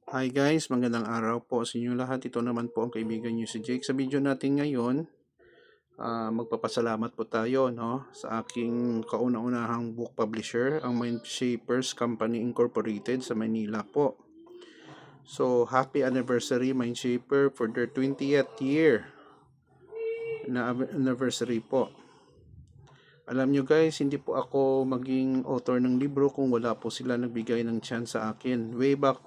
Hi guys, magandang araw po sa inyo lahat. Ito naman po ang kaibigan niyo si Jake. Sa video natin ngayon, magpapasalamat po tayo sa aking kauna-unahang book publisher, ang Mindshapers Company Incorporated sa Manila po. So, happy anniversary Mindshaper for their 20th year na anniversary po. Alam nyo guys, hindi po ako maging author ng libro kung wala po sila nagbigay ng chance sa akin way back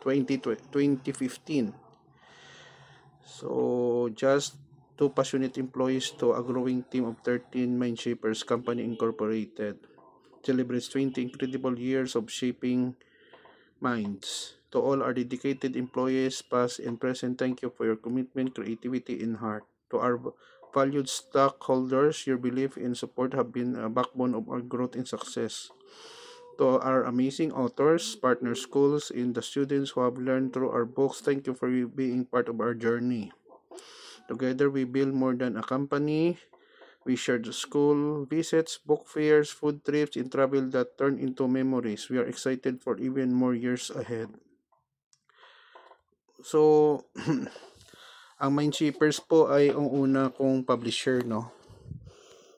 2015. So, just two passionate employees to a growing team of 13 Mindshapers Company Incorporated celebrates 20 incredible years of shaping minds. To all our dedicated employees, past and present, thank you for your commitment, creativity, and heart. To our valued stockholders, your belief and support have been a backbone of our growth and success. To our amazing authors, partner schools, and the students who have learned through our books, thank you for being part of our journey. Together, we build more than a company. We shared school visits, book fairs, food trips, and travel that turn into memories. We are excited for even more years ahead. So, ang Mindshapers po ay ang una kong publisher, no?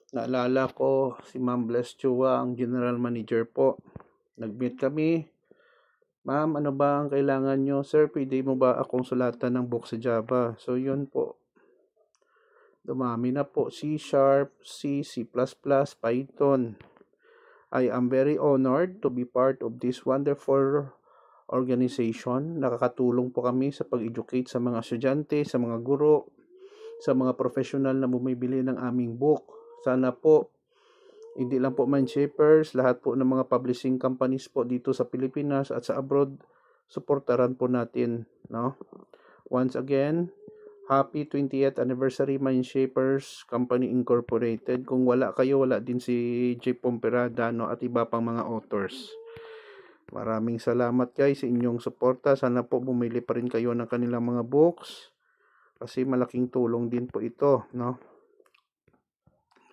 Naalala ko si Ma'am Bless Chua, ang general manager po. Nag-meet kami. Ma'am, ano ba ang kailangan nyo? Sir, pwede mo ba akong sulatan ng book sa Java? So, yun po. Dumami na po. C#, C, C++, Python. I am very honored to be part of this wonderful organization. Nakakatulong po kami sa pag-educate sa mga estudyante, sa mga guro, sa mga professional na bumibili ng aming book. Sana po, hindi lang po Mindshapers, lahat po ng mga publishing companies po dito sa Pilipinas at sa abroad, suportaran po natin, no? Once again, happy 20th anniversary Mindshapers Company Incorporated. Kung wala kayo, wala din si J. Pomperada, no, at iba pang mga authors. Maraming salamat guys sa inyong suporta. Sana po bumili pa rin kayo ng kanilang mga books kasi malaking tulong din po ito, no?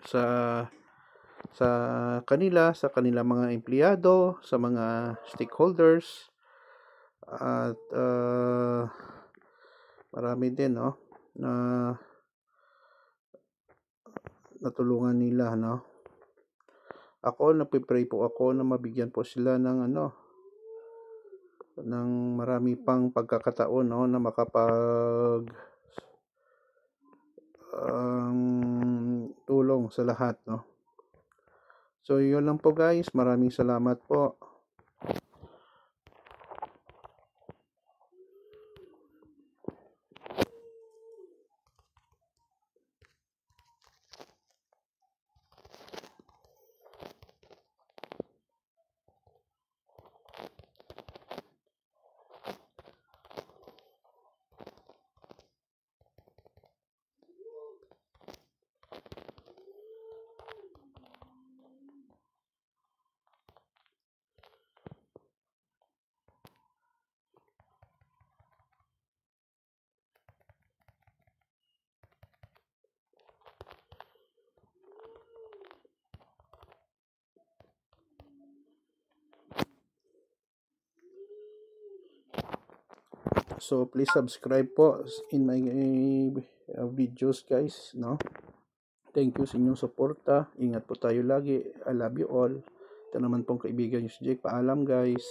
Sa kanila, sa kanilang mga empleyado, sa mga stakeholders, at marami din, no, na natulungan nila, no. Ako, nagpipray po ako na mabigyan po sila ng ng marami pang pagkakataon, no, na makapag tulong sa lahat, no. So, yun lang po guys. Maraming salamat po. So, please subscribe po in my videos guys, no? Thank you sa inyong suporta. Ingat po tayo lagi. I love you all. Ito naman pong kaibigan nyo si Jake. Paalam guys.